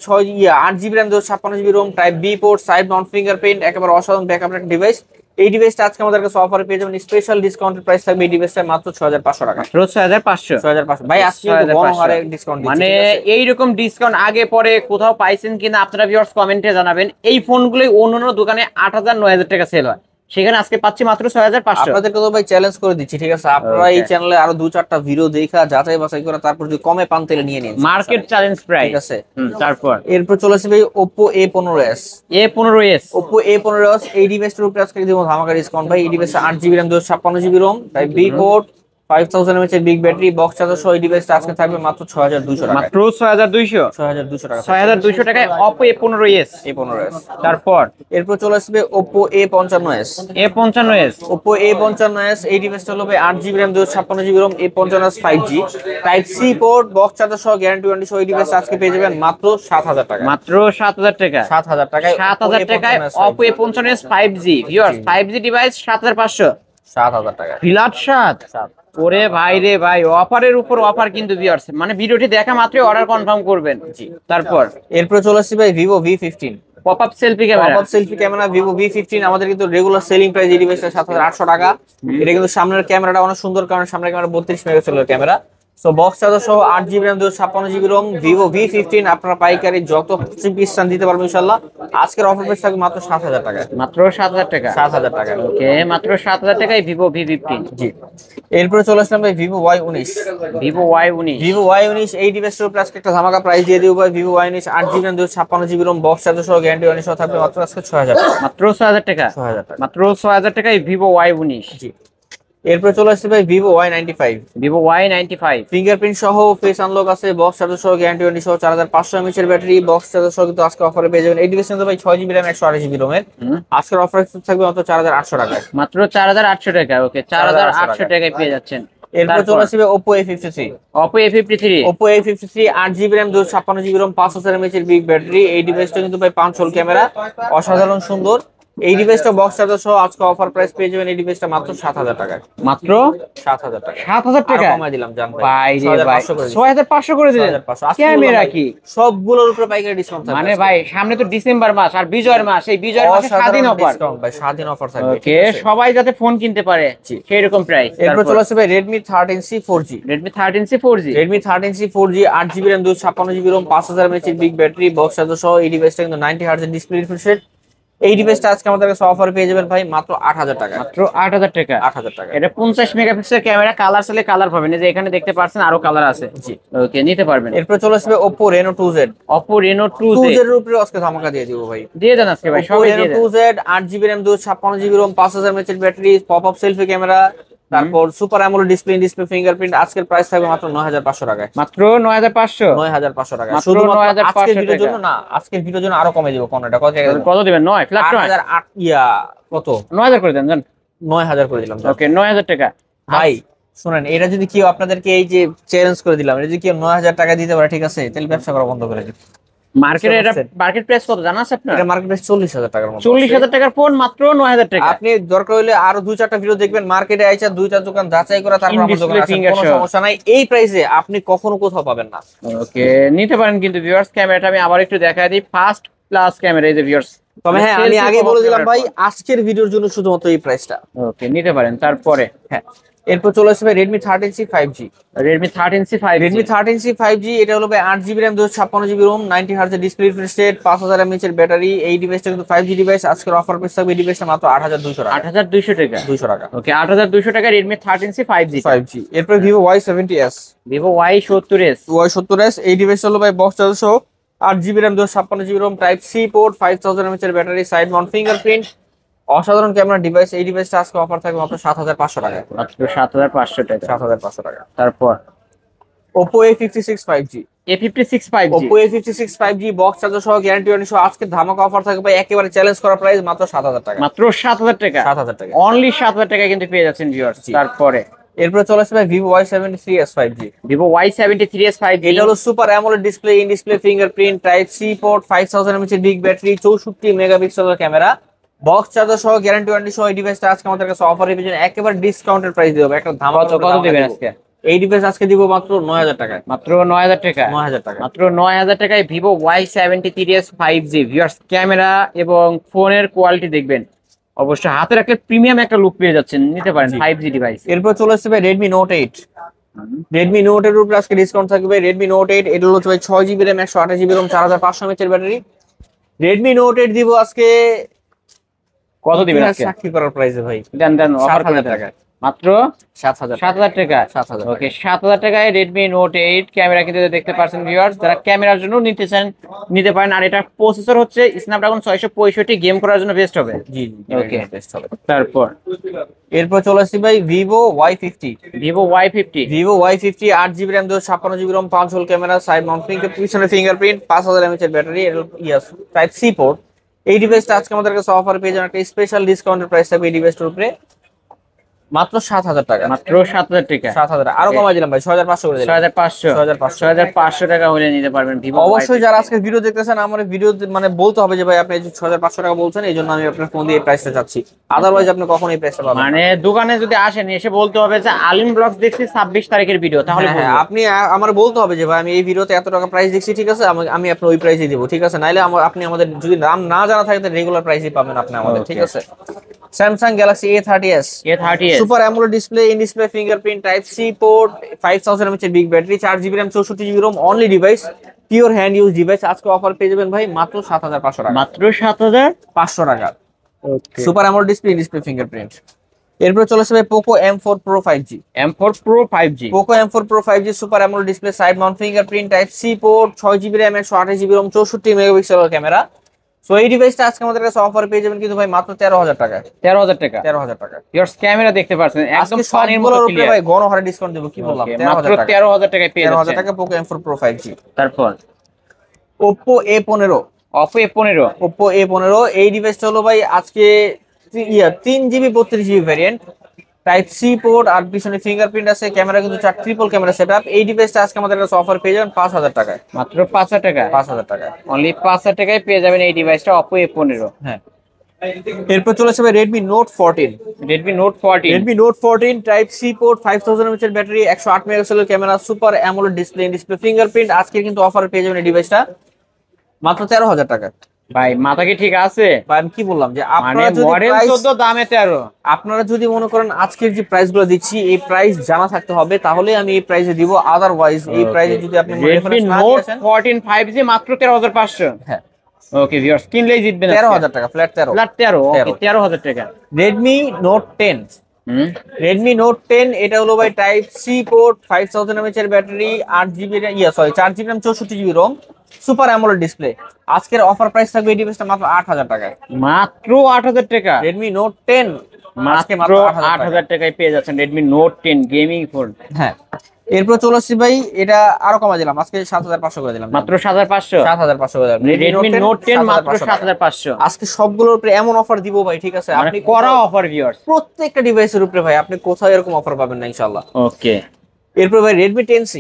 8GB RAM 256GB ROM, type B port, side mount fingerprint, একেবারে অসাধারণ ব্যাকআপ একটা ডিভাইস। এই ডিভাইসটা আজকে আমাদের কাছে অফারে পেয়ে যাবেন। স্পেশাল ডিসকাউন্টেড প্রাইস থাকবে এই ডিভাইসটা মাত্র 6500 টাকা। মাত্র 6500। 6500 ভাই, আজকে গণহারে ডিসকাউন্ট দিচ্ছি। মানে এই রকম ডিসকাউন্ট আগে পরে কোথাও পাইছেন কিনা আপনারা ভিউয়ার্স কমেন্টে জানাবেন। এই ফোনগুলোই অন্যান্য দোকানে 8000 9000 টাকা সেল হয়, সেখানে আজকে পাচ্ছি মাত্র 6500। আপনাদেরকে তো ভাই চ্যালেঞ্জ করে দিচ্ছি। ঠিক আছে, আপনারা এই চ্যানেলে আরো 2-4টা ভিডিও দেখা যাচাই বাছাই করে তারপর যদি কমে পান তাহলে নিয়ে নিন। Market challenge price. ঠিক আছে, তারপর এরপর চলে আসবে Oppo A15s। A15s। Oppo A15s এই ডিভাইসটার উপরে আজকে দিব ধামাকা ডিসকাউন্ট ভাই। এই ডিভাইসে 8GB RAM 256GB ROM, type B port, 5000 mAh big battery, box charger সহ এই ডিভাইসটা আজকে থাকবে মাত্র 6200 টাকা। মাত্র 6200। 6200 টাকা। 6200 টাকায় Oppo A15s। A15s। তারপর এরপর চলে আসবে Oppo A55s। A55s। Oppo A55s এই ডিভাইসটা হলো 8GB RAM 256GB ROM, A55s 5G, type C port, box charger সহ গ্যারান্টি ওয়ারেন্টি সহ এই ডিভাইসটা আজকে পেয়ে যাবেন মাত্র 7000 টাকা। মাত্র 7000 টাকা। 7000 টাকায় 7000 টাকায় Oppo A55s 5G viewers. 5G device 7500। 7000 টাকা। ফিলাট 7। ওরে ভাই রে ভাই, অফারের উপর অফার কিন্তু ভিউয়ার্স। মানে ভিডিওটি দেখা মাত্রই অর্ডার কনফার্ম করবেন। জি। তারপর এরপর চলে আসছে ভাই Vivo V15। Pop up selfie camera. Pop up selfie camera Vivo V15 আমাদের কিন্তু রেগুলার সেলিং প্রাইস এই ডিভাইসটা 7800 টাকা। এটা কিন্তু সামনের ক্যামেরাটা অনেক সুন্দর, কারণ সামনের ক্যামেরা 32 মেগাপিক্সেলের ক্যামেরা। সো বক্স চার্জার সহ 8GB RAM 256GB ROM Vivo V15 আপনারা পাইকারি যত পিস দিতে পারবেন ইনশাআল্লাহ। আজকের অফার প্রাইস থাকবে মাত্র 7000 টাকা। মাত্র 7000 টাকা। 7000 টাকা। ওকে, মাত্র 7000 টাকায় Vivo V15। জি। এরপরে চলে আসলাম ভাই Vivo Y19। Vivo Y19। Vivo Y19 এই ডিভাইসটার উপরে আজকে একটা ধামাকা প্রাইস দিয়ে দিব ভাই। Vivo Y19 8GB RAM 256GB ROM, box charger সহ গ্যারান্টি ওয়ারেন্টি সহ থাকবে মাত্র আজকে 6000 টাকা। মাত্র 6000 টাকা। 6000 টাকা। মাত্র 6000 টাকায় Vivo Y19। জি। এরপরে চলে আসছে ভাই Vivo Y95। Vivo Y95 fingerprint সহ ফেস আনলক আছে, বক্স চার্জার সহ গ্যারান্টি ওয়ারেন্টি সহ 4500 mAh এর ব্যাটারি, বক্স চার্জার সহ কিন্তু আজকে অফারে পেয়ে যাবেন। এই ডিভাইস কিন্তু ভাই 6GB RAM 128GB ROM এর। আজকের অফার থাকবে মাত্র 4800 টাকায়। মাত্র 4800 টাকা। ওকে, 4800 টাকায় পেয়ে যাচ্ছেন। এরপর চলে আসবে Oppo A53। Oppo A53। Oppo A53 8GB RAM 256GB ROM, 5000 mAh এর বিগ ব্যাটারি। এই ডিভাইসটা কিন্তু ভাই পাঞ্চল ক্যামেরা, অসাধারণ সুন্দর। এই ডিভাইসটা বক্স চার্জার সহ আজকে অফার প্রাইস পেয়ে যাবেন। এই ডিভাইসটা মাত্র 7000 টাকায়। মাত্র 7000 টাকা। 7000 টাকা কমাই দিলাম জান ভাই। ভাই রে ভাই, 6500 করে দিলেন। 6500 ক্যামেরা কি সবগুলোর উপরে পাইকারি ডিসকাউন্ট থাকবে। মানে ভাই সামনে তো ডিসেম্বর মাস আর বিজয়ের মাস, এই বিজয়ের মাসে স্বাধীন অফার ডিসকাউন্ট ভাই, স্বাধীন অফার থাকবে। ওকে, সবাই যাতে ফোন কিনতে পারে সেই রকম প্রাইস। এরপর চলে আসবে ভাই Redmi 13C 4G। Redmi 13C 4G। Redmi 13C 4G 8GB RAM 256GB ROM, 5000 mAh এর বিগ ব্যাটারি, বক্স চার্জার সহ এই ডিভাইসটা কিন্তু 90 Hz এর ডিসপ্লে রিফ্রেশ রেট। এই ডিভাইসটা আজকে আমাদের কাছে অফারে পেয়ে যাবেন ভাই মাত্র 8000 টাকা। মাত্র 8000 টাকা। 8000 টাকা। এটা 50 মেগাপিক্সেল ক্যামেরা, কালার চাইলে কালার পাবেন, এই যে এখানে দেখতে পাচ্ছেন আরো কালার আছে। জি। ওকে, নিতে পারবেন। এরপর চলে আসবে Oppo Reno 2Z। Oppo Reno 2Z এর উপরে আজকে ধামাকা দিয়ে দিব ভাই। দিয়ে দেন আজকে ভাই, Oppo সবাই Reno দিয়ে দেন। 2Z 8GB RAM 256GB ROM, 5000 mAh এর battery, pop up selfie camera, তারপর super AMOLED display, display fingerprint. আজকের প্রাইস থাকবে মাত্র 9500 টাকায়। মাত্র 9500। 9500 টাকা। মাত্র শুধুমাত্র 9500 আজকের ভিডিওর টাকা। জন্য না, আজকের ভিডিওর জন্য আরো কমে দিব কোনটা। কত দিবেন? 9 ফ্ল্যাট 9। 8008 ইয়া কত? 9000 করে দেন জান। 9000 করে দিলাম। ওকে, 9000 টাকা। ভাই শুনেন, এটা যদি কেউ আপনাদেরকে এই যে চ্যালেঞ্জ করে দিলাম, এটা যদি কেউ 9,000 টাকা দিতে পারে, ঠিক আছে, তাহলে ব্যবসা করা বন্ধ করে দিন। মার্কেটে এটা মার্কেট প্রাইস কত জানা আছে আপনার? এটা মার্কেট প্রাইস 40,000 টাকার মতো। 40,000 টাকার ফোন মাত্র 9,000 টাকা। আপনি দরকার হলে আরো 2-4টা ভিডিও দেখবেন, মার্কেটে আইসা 2-4 দোকান যাচাই করে তারপর আমাদের দোকানে আসেন, কোনো সমস্যা নাই। এই প্রাইসে আপনি কখনো কোথাও পাবেন না। ওকে, নিতে পারেন। কিন্তু ভিউয়ার্স, ক্যামেরাটা আমি আবার একটু দেখাই দিই। ফার্স্ট ক্লাস ক্যামেরা এই যে ভিউয়ার্স। তবে হ্যাঁ, আমি আগে বলে দিলাম ভাই, আজকের ভিডিওর জন্য শুধুমাত্র এই প্রাইসটা। ওকে, নিতে পারেন। তারপরে হ্যাঁ, এরপর চলে আসবে Redmi 13C 5G। Redmi 13C 5G। Redmi 13C 5G এটা হলো ভাই 8GB RAM 256GB ROM, 90 Hz display refresh rate, 5000 mAh এর ব্যাটারি। এই ডিভাইসটা কিন্তু 5G ডিভাইস। আজকের অফার প্রাইস থাকবে এই ডিভাইসটা মাত্র 8,200 টাকা। 8,200 টাকা। 200 টাকা। ওকে, 8,200 টাকা Redmi 13C 5G। 5G। এরপর Vivo Y70s। Vivo Y70s। Y70s এই ডিভাইসটা হলো ভাই বক্স চার্জার সহ, 8GB RAM 256GB ROM, type C port, 5000 mAh এর ব্যাটারি, সাইড মাউন্ট ফিঙ্গারপ্রিন্ট, অসাধারণ ক্যামেরা ডিভাইস। এই ডিভাইসটা আজকে অফার থাকবে মাত্র 7,500 টাকায়। মাত্র 7,500 টাকা। 7,500 টাকা। তারপর Oppo A56 5G। A56 5G। Oppo A56 5G box charger সহ, গ্যারান্টি ওয়ারেন্টি সহ আজকে ধামাকা অফার থাকবে ভাই, একেবারে চ্যালেঞ্জ করা প্রাইস মাত্র 7,000 টাকা। মাত্র 7,000 টাকা। 7,000 টাকা। অনলি 7,000 টাকা কিন্তু পেয়ে যাচ্ছেন ভিউয়ার্স। তারপরে এরপর চলে আসবে Vivo Y73s 5G। Vivo Y73s 5G। এটা হলো super AMOLED display, in display fingerprint, type C port, 5000 mAh big battery, 64 মেগাপিক্সেলের ক্যামেরা, বক্স চার্জার সহ, গ্যারান্টি ওয়ারেন্টি সহ। এই ডিভাইসটা আজকে আমাদের কাছে অফারে পেয়ে যাবেন, একেবারে ডিসকাউন্টেড প্রাইস দেব। একটা ধামাকা। কত দিবেন আজকে? এই ডিভাইস আজকে দিব মাত্র 9,000 টাকায়। মাত্র 9,000 টাকা। 9,000 টাকা। মাত্র 9,000 টাকায় Vivo Y73s 5G। Viewers, camera এবং ফোনের কোয়ালিটি দেখবেন, অবশ্যই হাতে রাখলে প্রিমিয়াম একটা লুক পেয়ে যাচ্ছেন। নিতে পারেন 5G ডিভাইস। এরপর চলে আসবে Redmi Note 8। Redmi Note 8 এর উপরে আজকে ডিসকাউন্ট থাকবে। Redmi Note 8 এটা হলো 6GB RAM 128GB ROM, 4500 mAh এর ব্যাটারি। Redmi Note 8 দিব আজকে কত দিবেন আজকে? চাকরি করার প্রাইসে ভাই। দেন অফার 7,000 টাকা। মাত্র 7,000 7,000 টাকা। 7,000 ওকে, 7,000 টাকায় Redmi Note 8 ক্যামেরা কিন্তু দেখতে পাচ্ছেন ভিউয়ার্স। যারা ক্যামেরার জন্য নিতে চান নিতে পারেন। আর এটা প্রসেসর হচ্ছে Snapdragon 665, গেম করার জন্য বেস্ট হবে। জি ওকে, বেস্ট হবে। তারপর এরপর চলে আসছি ভাই Vivo Y50। Vivo Y50। Vivo Y50 8GB RAM 256GB ROM, 5 hole camera, side Mount পিছনে ফিঙ্গারপ্রিন্ট, 5000 mAh এর ব্যাটারি, টাইপ সি পোর্ট। এই ডিভাইসটা আজকে আমাদের কাছে অফার পেয়ে যাবেন, একটা স্পেশাল ডিসকাউন্টের প্রাইস থাকবে এই ডিভাইসটার উপরে মাত্র 7,000 টাকা। মাত্র 7,000 টাকা। 7,000 টাকা। আরো কমাই দিলাম ভাই, 6,500 করে দিলাম। 6,500 টাকা হলে নিতে পারবেন Vivo অবশ্যই Y50। যারা আজকে ভিডিও দেখতেছেন, আমার ভিডিও মানে বলতে হবে যে ভাই আপনি 6,500 টাকা বলছেন, এই জন্য আমি আপনার ফোন দিয়ে এই প্রাইসটা চাচ্ছি। আদারওয়াইজ আপনি কখনো এই প্রাইসটা পাবেন না। মানে দোকানে যদি আসেন, এসে বলতে হবে যে আলিম ব্লগস দেখছি 26 তারিখের ভিডিও, তাহলে হ্যাঁ, আপনি আমার বলতে হবে যে ভাই আমি এই ভিডিওতে এত টাকা প্রাইস দেখছি, ঠিক আছে, আমি আপনার ওই প্রাইসই দিব, ঠিক আছে। নাইলে আপনি আমাদের যদি দাম না জানা থাকে তাহলে রেগুলার প্রাইসই পাবেন আপনি আমাদের, ঠিক আছে। Samsung Galaxy A30s। Super AMOLED display, in display fingerprint, type C port, 5000 mAh এর big battery, 4GB RAM 64GB ROM, only device, pure hand use device. আজকে অফার পেয়ে যাবেন ভাই মাত্র 7,500 টাকা। মাত্র 7,500 টাকা। Super AMOLED display, in display fingerprint. এরপর চলে আসবে Poco M4 Pro 5G। M4 Pro 5G। Poco M4 Pro 5G super AMOLED display, side mount fingerprint, type C port, 6GB RAM 128GB ROM, 64 মেগাপিক্সেলের ক্যামেরা। সো এই ডিভাইসটা আজকে আমাদের কাছে offer পেয়ে যাবেন কিন্তু ভাই মাত্র 13,000 টাকায়। 13,000 টাকা। 13,000 টাকা। ভিউয়ার্স, ক্যামেরা দেখতে পাচ্ছেন একদম পানির মতো ক্লিয়ার ভাই, গণহারে ডিসকাউন্ট দেব, কি বললাম, মাত্র 13,000 টাকায় পেয়ে যাচ্ছেন। 13,000 টাকা Poco M4 Pro 5G। তারপর Oppo A15। Oppo A15। Oppo A15 এই ডিভাইসটা হলো ভাই আজকে 3GB 32GB variant, type C port, আর পিছনে ফিঙ্গারপ্রিন্ট আছে, ক্যামেরা কিন্তু ট্রিপল ক্যামেরা সেটআপ। এই ডিভাইসটা আজকে আমাদের কাছে অফার পেয়ে যাবেন 5,000 টাকায়। মাত্র 5,000 টাকা। 5,000 টাকায়। অনলি 5,000 টাকায় পেয়ে যাবেন এই ডিভাইসটা Oppo A15। হ্যাঁ, এরপর চলে আসবে Redmi Note 14। Redmi Note 14। Redmi Note 14 type C port, 5000 mAh এর ব্যাটারি, 108 মেগাপিক্সেলের camera, super AMOLED display, in display fingerprint. আজকে কিন্তু অফার পেয়ে যাবেন এই ডিভাইসটা মাত্র 13,000 টাকা। ভাই মাথা কি ঠিক আছে? ভাই আমি কি বললাম যে মানে মডেল 14 দামে 13। আপনারা যদি মনে করেন আজকের যে প্রাইসগুলো দিচ্ছি এই প্রাইস জানা থাকতে হবে, তাহলে আমি এই প্রাইসে দিব। আদারওয়াইজ এই প্রাইসে যদি আপনি Redmi Note 14 5G মাত্র 13,500। হ্যাঁ, ওকে ভিউয়ার্স, কিনলেই জিতবেন। 13,000 টাকা, ফ্ল্যাট 13। ফ্ল্যাট 13। ওকে, 13,000 টাকা। Redmi Note 10। Redmi Note 10 এটা হলো ভাই টাইপ সি পোর্ট, 5000 mAh এর battery, 8GB 4GB RAM 64GB ROM, super AMOLED display. আজকের অফার প্রাইস থাকবে এই ডিভাইসটা মাত্র 8,000 টাকায়। মাত্র 8,000 টাকা। Redmi Note 10 মাত্র 8,000 টাকায় পেয়ে যাচ্ছেন Redmi Note 10 গেমিং ফোন। হ্যাঁ, এরপর চলে আসছি ভাই, এটা আরো কমা দিলাম, আজকে 7500 করে দিলাম, মাত্র 7500। 7500 করে দিলাম। Redmi Note 10 মাত্র 7500 টাকা। 7500। আজকে সবগুলোর উপরে এমন অফার দিব ভাই, ঠিক আছে? মানে আপনি করা অফার ভিউয়ার্স, প্রত্যেকটা ডিভাইসের উপরে ভাই আপনি কোথাও এরকম অফার পাবেন না ইনশাআল্লাহ। ওকে। এরপর ভাই Redmi 10C,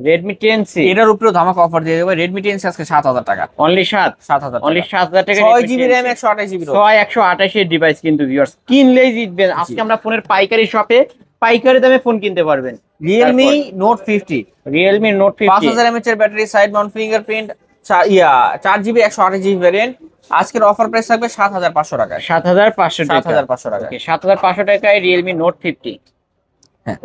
Redmi 10C এটার উপরেও ধামাকা অফার দিয়ে দেবো। Redmi 10C আজকে 7000 টাকা, অনলি 7000 অনলি টাকা, 7000 টাকা। 6GB RAM 128GB ROM, 128 এর ডিভাইস কিন্তু ভিউয়ার্স, কিনলেই জিতবেন। আজকে আমরা ফোনের পাইকারি শপে পাইকারি দামে ফোন কিনতে পারবেন। Realme Note 50, Realme Note 50 5000 mAh এর battery, side mount fingerprint, 4GB 128GB variant. আজকের অফার প্রাইস থাকবে 7500 টাকায়, 7500 টাকা। 7500 টাকা। ওকে, 7500 টাকায় Realme Note 50। হ্যাঁ,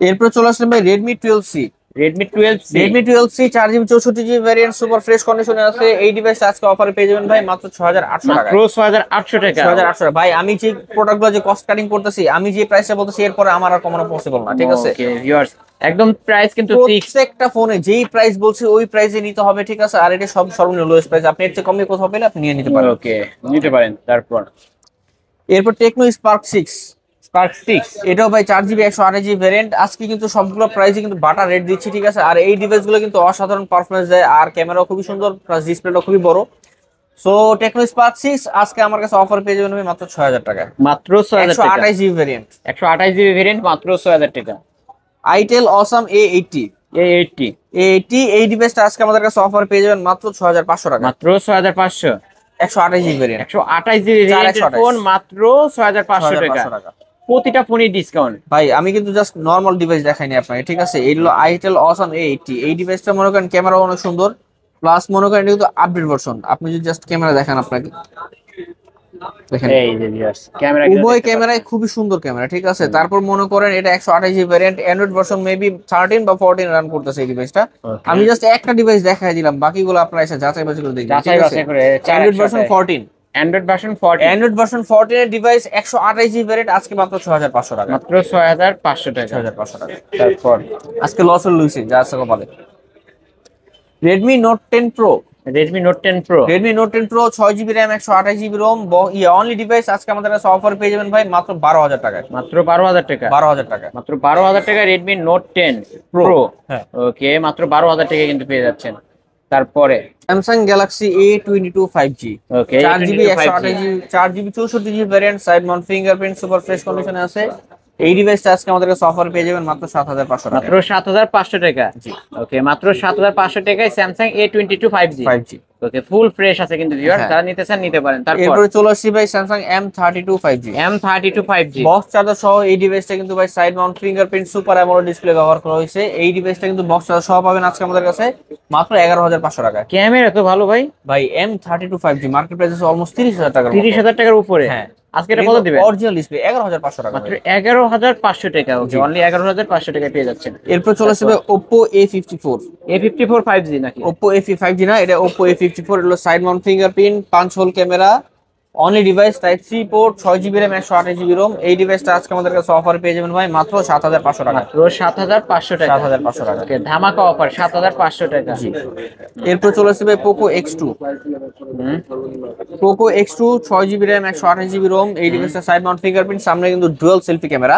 এরপর চলে আসলাম ভাই Redmi 12C, Redmi 12C, Redmi 12C 4GB 64GB variant, super fresh কন্ডিশনে আছে। এই ডিভাইসটা আজকে অফারে পেয়ে যাবেন ভাই মাত্র 6800 টাকা, মাত্র 6800 টাকা। 6800 ভাই। আমি যে প্রোডাক্টগুলো যে কস্ট কাটিং করতেছি, আমি যে প্রাইসটা বলতেছি, এরপরে আমার আর কমানো পসিবল না, ঠিক আছে? ওকে ভিউয়ার্স, একদম প্রাইস কিন্তু ফিক্স। প্রত্যেকটা ফোনে যেই প্রাইস বলছি ওই প্রাইসে নিতে হবে, ঠিক আছে? আর এটা সব সর্বনিম্ন লোয়েস্ট প্রাইস, আপনি এর চেয়ে কমে কোথাও পেলে আপনি নিয়ে নিতে পারেন। ওকে, নিতে পারেন। তারপর এরপর টেকনো স্পার্ক 6, Spark 6, এটাও ভাই 4GB 128GB ভ্যারিয়েন্ট। আজকে কিন্তু সবগুলো প্রাইসে কিন্তু বাটার রেট দিচ্ছি, ঠিক আছে? আর এই ডিভাইসগুলো কিন্তু অসাধারণ পারফরমেন্স দেয়, আর ক্যামেরাও খুবই সুন্দর, প্লাস ডিসপ্লেটা খুবই বড়। সো টেকনো স্পার্ক 6 আজকে আমার কাছে অফার পেয়ে যাবেন ভাই মাত্র 6000 টাকায়, মাত্র 6000 টাকা। 128GB ভ্যারিয়েন্ট, 128 জিবি ভেরিয়েন্ট, মাত্র 6000 টাকা। Itel awesome A80, A80, A80 এই ডিভাইসটা আজকে আমাদের কাছে অফার পেয়ে যাবেন মাত্র 6500 টাকা, মাত্র 6500। 128GB ভ্যারিয়েন্ট, 128 জিবি ভেরিয়েন্টের 4128 ফোন মাত্র 6500 টাকা। 6500 টাকা। প্রতিটা ফোনই ডিসকাউন্ট। ভাই আমি কিন্তু জাস্ট নরমাল ডিভাইস দেখাইনি আপনাকে, ঠিক আছে? এই হলো আইটেল অসাম A80, এই ডিভাইসটা মনে করেন ক্যামেরা অনেক সুন্দর, প্লাস মনে করেন এটা কিন্তু আপডেট ভার্সন। আপনি যদি জাস্ট ক্যামেরা দেখেন, আপনাকে দেখেন এই যে ভিউয়ার্স, ক্যামেরা উভয় ক্যামেরায় খুবই সুন্দর ক্যামেরা, ঠিক আছে? তারপর মনে করেন এটা 128GB variant, Android version maybe 13 বা 14 রান করতেছে এই ডিভাইসটা। আমি জাস্ট একটা ডিভাইস দেখাই দিলাম, বাকিগুলো আপনারা এসে যাচাই বাছাই করে দেখবেন, যাচাই বাছাই করে। Android version 14, Android version 40, Android version 14 এর ডিভাইস 128GB ভ্যারিয়েন্ট আজকে মাত্র 6500 টাকা, মাত্র 6500 টাকা। 6500 টাকা। তারপর আজকে লস লুইছে যা আছে কপালে। Redmi Note 10 Pro, Redmi Note 10 Pro, Redmi Note 10 Pro 6GB RAM 128GB ROM, only device আজকে আমাদের কাছে অফার পেয়ে যাবেন ভাই মাত্র 12000 টাকায়, মাত্র 12000 টাকা। 12000 টাকা, মাত্র 12000 টাকা Redmi Note 10 Pro। হ্যাঁ। ওকে, মাত্র 12000 টাকা কিন্তু পেয়ে যাচ্ছেন। তারপরে Samsung Galaxy A22 5G, ওকে, 4GB 128GB 4GB 64GB variant, side mount fingerprint, super fresh কন্ডিশনে আছে। এই ডিভাইসটা আজকে আমাদের কাছে অফার পেয়ে যাবেন মাত্র 7500 টাকা, মাত্র 7500 টাকা। জি। ওকে, মাত্র 7500 টাকায় Samsung A22 5G। 5G, ওকে, ফুল ফ্রেশ আছে কিন্তু ভিউয়ার, হ্যাঁ। যারা নিতে চান নিতে পারেন। তারপর এরপরে চলে আসছি ভাই Samsung M32 5G, M32 5G, box charger সহ। এই ডিভাইসটা কিন্তু ভাই side mount fingerprint, super AMOLED display ব্যবহার করা হয়েছে। এই ডিভাইসটা কিন্তু বক্স চার্জার সহ পাবেন আজকে আমাদের কাছে মাত্র 11500 টাকায়। ক্যামেরা তো ভালো ভাই। ভাই M32 5G মার্কেট প্রাইস আছে অলমোস্ট 30000 টাকা, 30000 টাকার উপরে। হ্যাঁ। আজকে এটা কত দিবেন? অরিজিনাল ডিসপ্লে 11500 টাকা, মাত্র 11500 টাকা। ওকে, অনলি 11500 টাকায় পেয়ে যাচ্ছেন। এরপর চলে আসবে Oppo A54, A54 5G নাকি? Oppo A5G না, এটা Oppo A54, এগুলো side mount fingerprint, 5 hole camera, only device type C port, 6GB RAM 128GB ROM। এই ডিভাইসটা আজকে আমাদের কাছে অফার পেয়ে যাবেন ভাই মাত্র 7500 টাকা, মাত্র 7500 টাকা। 7500 টাকা। ওকে, ধামাকা অফার 7500 টাকা। জি। এরপর চলে আসবে Poco X2, হুম, Poco X2 6GB RAM 128GB ROM। এই ডিভাইসটা সাইড মাউন্ট ফিঙ্গারপ্রিন্ট, সামনে কিন্তু ডুয়াল সেলফি ক্যামেরা।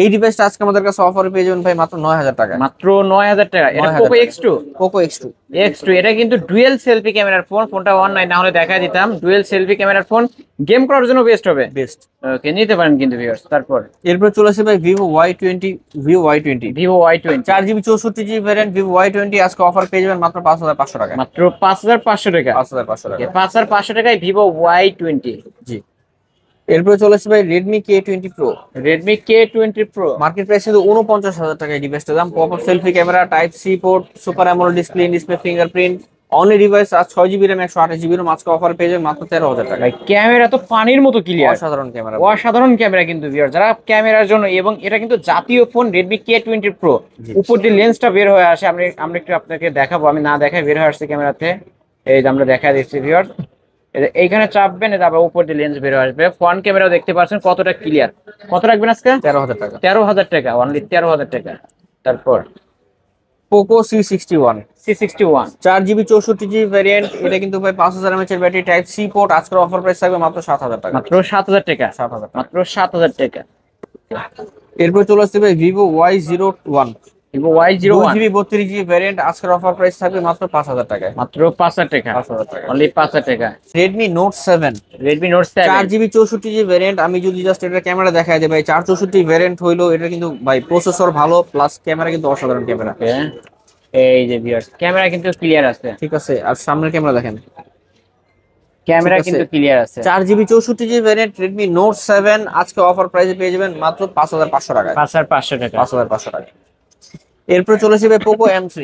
এই ডিভাইসটা আজকে আমাদের কাছে অফারে পেয়ে যাবেন ভাই মাত্র 9000 টাকা, মাত্র 9000 টাকা। এটা 9000 Poco টাকা। X2, Poco X2, X2 এটা কিন্তু ডুয়েল সেলফি ক্যামেরার ফোন। ফোনটা অনলাইন না হলে দেখাই দিতাম। ডুয়েল সেলফি ক্যামেরার ফোন, গেম করার জন্য বেস্ট হবে। বেস্ট। ওকে, নিতে পারেন কিন্তু ভিউয়ার্স। তারপর এরপর চলে আসবে ভাই Vivo Y20, Vivo Y20 Vivo Y20, 4GB 64GB variant, Vivo Y20 আজকে অফার পেয়ে যাবেন মাত্র 5500 টাকা, মাত্র 5500 টাকা। 5500 টাকা। 5500 টাকায় Vivo Y20। জি। এরপর চলে আসবে ভাই Redmi K20 Pro, Redmi K20 Pro, market price কিন্তু 49000 টাকা। এই ডিভাইসটার দাম, pop up selfie camera, type C port, super AMOLED display, display fingerprint, only device আর 6GB RAM 128GB ROM আজকে অফার পেয়ে যাবেন মাত্র 13000 টাকা। ভাই ক্যামেরা তো পানির মতো ক্লিয়ার, অসাধারণ ক্যামেরা, অসাধারণ ক্যামেরা কিন্তু ভিউয়ার। যারা ক্যামেরার জন্য, এবং এটা কিন্তু জাতীয় ফোন Redmi K20 Pro। উপর দিয়ে লেন্সটা বের হয়ে আসে, আমরা একটু আপনাকে দেখাবো, আমি না দেখাই বের হয়ে আসছে ক্যামেরাতে। এই যে আমরা দেখা দিচ্ছি ভিউয়ার, এইখানে চাপবেন, এটা আবার উপর দিয়ে লেন্স বের হয়ে আসবে। ফ্রন্ট ক্যামেরাও দেখতে পাচ্ছেন কতটা ক্লিয়ার। কত রাখবেন আজকে? 13000 টাকা। 13000 টাকা, অনলি 13000 টাকা। তারপর Poco C61, C61, 4GB 64GB variant, এটা কিন্তু ভাই 5000 mAh এর ব্যাটারি, টাইপ সি পোর্ট। আজকের অফার প্রাইস থাকবে মাত্র 7000 টাকা, মাত্র 7000 টাকা। 7000 টাকা। মাত্র 7000 টাকা। এরপর চলে আসছে ভাই Vivo Y01, Vivo Y01 2GB 32GB variant আজকের অফার প্রাইস থাকবে মাত্র 5000 টাকায়। মাত্র 5000 টাকা, 5000 টাকা। অনলি 5000 টাকা। Redmi Note 7 Redmi Note 7 4GB 64GB variant. আমি যদি জাস্ট এটা ক্যামেরা দেখায় দেই ভাই, 464 ভ্যারিয়েন্ট হইলো এটা কিন্তু ভাই প্রসেসর ভালো প্লাস ক্যামেরা কিন্তু অসাধারণ ক্যামেরা। এই যে ভিউয়ার্স, ক্যামেরা কিন্তু ক্লিয়ার আছে, ঠিক আছে। আর সামনের ক্যামেরা দেখেন, ক্যামেরা ঠিক আছে। কিন্তু ক্লিয়ার আছে। 4GB 64GB variant Redmi Note 7 আজকে অফার প্রাইসে পেয়ে যাবেন মাত্র 5500 টাকায়। 5500 টাকা। 5500 টাকা। এরপর চলে আসবে Poco M3।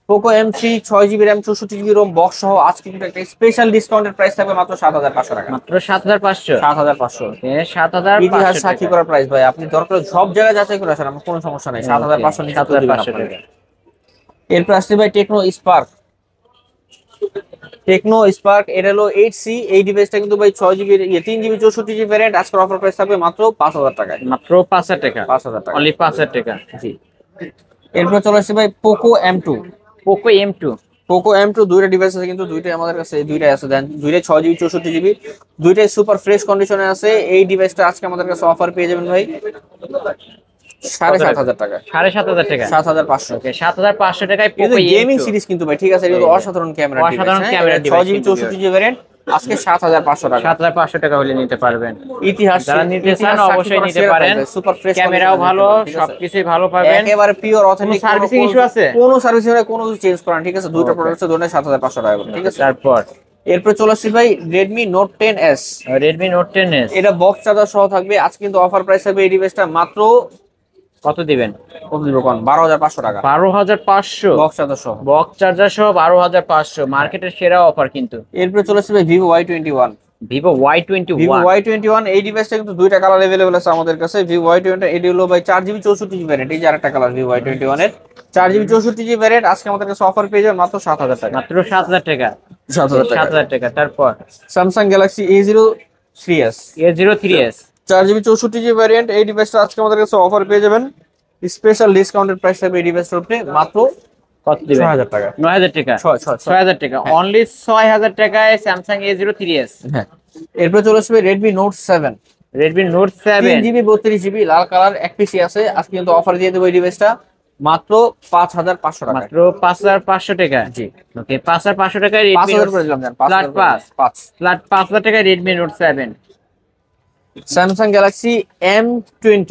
Poco M3 6GB RAM 64GB ROM box সহ আজকে কিন্তু একটা স্পেশাল ডিসকাউন্টের প্রাইস থাকবে মাত্র 7500 টাকা। মাত্র 7500। 7500 7500 ইতিহাস সাক্ষী করার প্রাইস ভাই। আপনি দরকার সব জায়গায় যাচাই করে আসেন, আমার কোনো সমস্যা নাই। 7500 নিচে তো দিবেন আপনারা। এরপর আসছে ভাই Tecno Spark। Tecno Spark এটা হলো 8C। এই ডিভাইসটা কিন্তু ভাই 6GB 3GB 64GB ভ্যারিয়েন্ট আজকের অফার প্রাইস থাকবে মাত্র 5000 টাকায়। মাত্র 5000 টাকা, 5000 টাকা, অনলি 5000 টাকা। জি। এরপর চলে আসছে ভাই Poco M2। Poco M2, Poco M2 দুইটা ডিভাইস আছে, কিন্তু দুইটাই আমাদের কাছে দুইটাই আছে দেন, দুইটাই 6GB 64GB, দুইটাই সুপার ফ্রেশ কন্ডিশনে আছে। এই ডিভাইসটা আজকে আমাদের কাছে অফার পেয়ে যাবেন ভাই 7500 টাকা, 7500 টাকা, 7500। ওকে 7500 টাকায় কিন্তু Poco গেমিং M2। সিরিজ কিন্তু ভাই, ঠিক আছে, এটা অসাধারণ ক্যামেরা ডিভাইস। অসাধারণ camera device 6GB 64GB variant আজকে 7500 টাকা। 7500 টাকা হলে নিতে পারবেন। ইতিহাস যারা নিতে চান অবশ্যই নিতে পারেন, সুপার ফ্রেশ ক্যামেরাও ভালো, সবকিছুই ভালো পাবেন, একেবারে পিওর অথেন্টিক। সার্ভিসিং ইস্যু আছে? কোনো সার্ভিসিং এর কোনো কিছু চেঞ্জ করেন, ঠিক আছে। দুইটা প্রোডাক্ট আছে, দুটোই 7500 টাকা করে, ঠিক আছে। তারপর এরপর চলে আসছি ভাই Redmi Note 10s। Redmi Note 10s, এটা বক্স চার্জার সহ থাকবে আজকে কিন্তু অফার প্রাইস হবে এই ডিভাইসটা মাত্র কত দিবেন? কত দিব কোন 12500 টাকা 12500 বক্স চার্জার সহ, বক্স চার্জার সহ 12500, মার্কেটের সেরা অফার কিন্তু। এরপর চলে আসছে ভাই Vivo Y21। Vivo Y21, Vivo Y21 এই ডিভাইসটা কিন্তু দুইটা কালার अवेलेबल আছে আমাদের কাছে। Vivo Y21 এডি হলো ভাই 4GB 64GB ভ্যারিয়েন্ট। এই যে আরেকটা কালার Vivo Y21 এর 4GB 64GB ভ্যারিয়েন্ট আজকে আমাদের কাছে অফার পেয়ে যাবেন মাত্র 7000 টাকা, মাত্র 7000 টাকা, 7000 টাকা। 7000 টাকা। তারপর Samsung Galaxy A03s, A03s, 4GB 64GB variant. এই ডিভাইসটা আজকে আমাদের কাছে অফার পেয়ে যাবেন স্পেশাল ডিসকাউন্টেড প্রাইস থাকবে এই ডিভাইসটার উপরে মাত্র কত দিবেন? 6000 টাকা, 9000 টাকা, 6000 টাকা, অনলি 6000 টাকায় Samsung A03s। হ্যাঁ। এরপর চলে আসবে Redmi Note 7। Redmi Note 7 3GB 32GB লাল কালার এক পিসি আছে, আজকে কিন্তু অফার দিয়ে দেবো এই ডিভাইসটা মাত্র 5500 টাকা, মাত্র 5500 টাকা। জি। ওকে 5500 টাকায় Redmi 5000 Note করে দিলাম জান, ফ্ল্যাট 5000 পাস, ফ্ল্যাট 5000 টাকায় Redmi Note 7। Samsung Galaxy M20।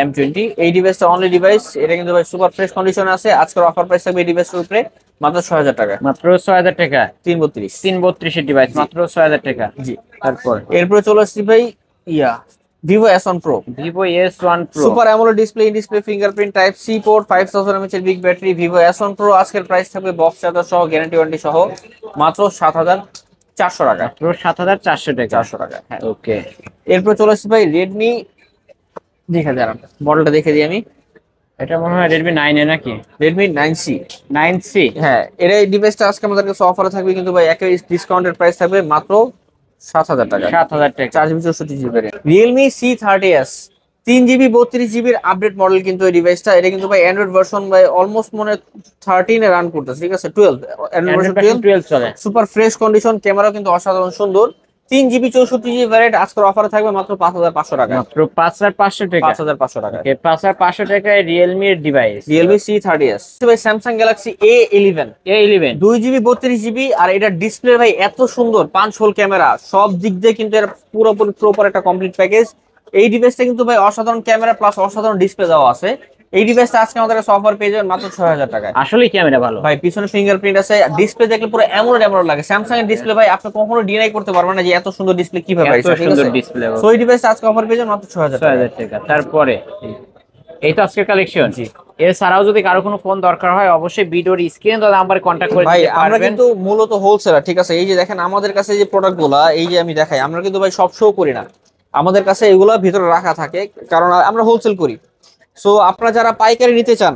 M20 এই ডিভাইসটা অনলি ডিভাইস, এটা কিন্তু ভাই সুপার ফ্রেশ কন্ডিশনে আছে। আজকের অফার প্রাইস থাকবে এই ডিভাইসের উপরে মাত্র 6000 টাকা, মাত্র 6000 টাকা, 332। 332 এর ডিভাইস মাত্র 6000 টাকা। জি। তারপর এরপর চলে আসছি ভাই Vivo S1 Pro। Vivo S1 Pro, super AMOLED display, in display fingerprint type C port, 5000 mAh এর big battery. Vivo S1 Pro আজকের প্রাইস থাকবে বক্স চার্জার সহ, গ্যারান্টি ওয়ারেন্টি সহ মাত্র 7400 টাকা, মাত্র 7400 টাকা। 400 টাকা। হ্যাঁ। ওকে এরপর চলে আসছি ভাই Redmi, দেখে দাঁড়ান মডেলটা দেখে দিই আমি। এটা মনে হয় Redmi 9 এ নাকি? Redmi 9C। 9C, হ্যাঁ, এই ডিভাইসটা আজকে আমাদের কাছে অফারে থাকবে কিন্তু ভাই একেবারে ডিসকাউন্টেড প্রাইস থাকবে মাত্র 7000 টাকা, 7000 টাকা। 4GB 64GB variant. Realme C30s 3GB 32GB এর আপডেট মডেল কিন্তু এই ডিভাইসটা। এটা কিন্তু ভাই অ্যান্ড্রয়েড ভার্সন ভাই অলমোস্ট মনে 13 এ রান করতেছে, ঠিক আছে। 12 অ্যান্ড্রয়েড ভার্সন 12 চলে। সুপার ফ্রেশ কন্ডিশন, ক্যামেরাও কিন্তু অসাধারণ সুন্দর। 3GB 64GB ভ্যারিয়েন্ট আজকের অফারে থাকবে মাত্র 5500 টাকা, মাত্র 5500 টাকা। 5500 টাকা। ওকে 5500 টাকায় Realme এর ডিভাইস। Realme C30s ভাই Samsung Galaxy A11। A11 2GB 32GB আর এটা ডিসপ্লে ভাই এত সুন্দর, 5 হোল ক্যামেরা, সব দিক দিয়ে কিন্তু এর পুরোপুরি প্রপার একটা কমপ্লিট প্যাকেজ। এই ডিভাইসটা কিন্তু ভাই অসাধারণ ক্যামেরা প্লাস অসাধারণ ডিসপ্লে দেওয়া আছে। এই ডিভাইসটা আজকে আমাদের কাছে অফার পেয়ে যাবেন মাত্র 6000 টাকায়। আসলে ক্যামেরা ভালো ভাই পিছনে ফিঙ্গারপ্রিন্ট আছে, ডিসপ্লে দেখলে পুরো এমন লাগে। স্যামসাং এর ডিসপ্লে ভাই আপনি কখনো ডিনাই করতে পারবেন না যে এত সুন্দর ডিসপ্লে কিভাবে এত পাইছে, ঠিক সুন্দর আছে। ডিসপ্লে। সো এই ডিভাইসটা আজকে অফার পেয়ে যাবেন মাত্র 6000 টাকা। 6000 টাকা। তারপরে এই তো আজকের কালেকশন। জি। এছাড়াও যদি কারো কোনো ফোন দরকার হয় অবশ্যই ভিডিওর স্ক্রিনে দেওয়া নাম্বারে কন্টাক্ট করে ভাই নিতে আমরা পারবেন। কিন্তু মূলত হোলসেলার, ঠিক আছে। এই যে দেখেন আমাদের কাছে যে প্রোডাক্টগুলো এই যে আমি দেখাই, আমরা কিন্তু ভাই সব শো করি না, আমাদের কাছে এগুলো ভিতরে রাখা থাকে কারণ আমরা হোলসেল করি। সো আপনারা যারা পাইকারি নিতে চান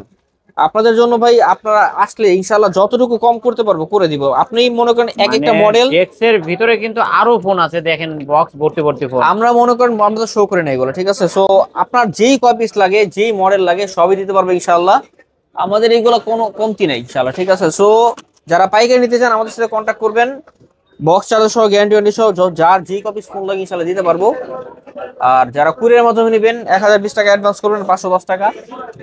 আপনাদের জন্য ভাই আপনারা আসলে ইনশাআল্লাহ যতটুকু কম করতে পারবো করে দিব। আপনি মনে করেন এক একটা মডেল ডেক্স এর ভিতরে কিন্তু আরো ফোন আছে, দেখেন বক্স ভর্তি ফোন। আমরা মনে করেন আমরা তো শো করে না এগুলো, ঠিক আছে। সো আপনার যেই কপিস লাগে যেই মডেল লাগে সবই দিতে পারবো ইনশাআল্লাহ। আমাদের এইগুলো কোনো কমতি নাই ইনশাআল্লাহ, ঠিক আছে। সো যারা পাইকারি নিতে চান আমাদের সাথে কন্ট্যাক্ট করবেন। বক্স চার্জার সহ গ্যারান্টি ওয়ারেন্টি সহ যার যে কপি ফোন লাগে ইনশাআল্লাহ দিতে পারবো। আর যারা কুরিয়ার মাধ্যমে নেবেন 1020 টাকা অ্যাডভান্স করবেন, 510 টাকা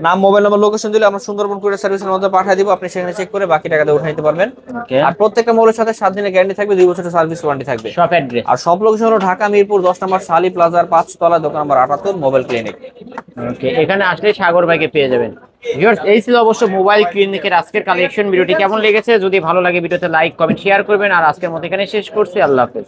নাম মোবাইল নাম্বার লোকেশন দিলে আমরা সুন্দরবন কুরিয়ার সার্ভিসের মধ্যে পাঠিয়ে দিব, আপনি সেখানে চেক করে বাকি টাকা দিয়ে উঠাই নিতে পারবেন। ওকে, আর প্রত্যেকটা মোবাইলের সাথে 7 দিনের গ্যারান্টি থাকবে, 2 বছরের সার্ভিস ওয়ারেন্টি থাকবে। শপ অ্যাড্রেস আর সব লোকেশন হলো ঢাকা মিরপুর 10 নম্বর শালি প্লাজার 5 তলা, দোকান নম্বর 78, মোবাইল ক্লিনিক। ওকে, এখানে আসলে সাগর ভাইকে পেয়ে যাবেন। ভিউয়ার্স, এই ছিল অবশ্য মোবাইল ক্লিনিকের আজকের কালেকশন। ভিডিওটি কেমন লেগেছে? যদি ভালো লাগে ভিডিওতে লাইক কমেন্ট শেয়ার করবেন। আর আজকের মতো এখানে শেষ করছি, আল্লাহ হাফেজ।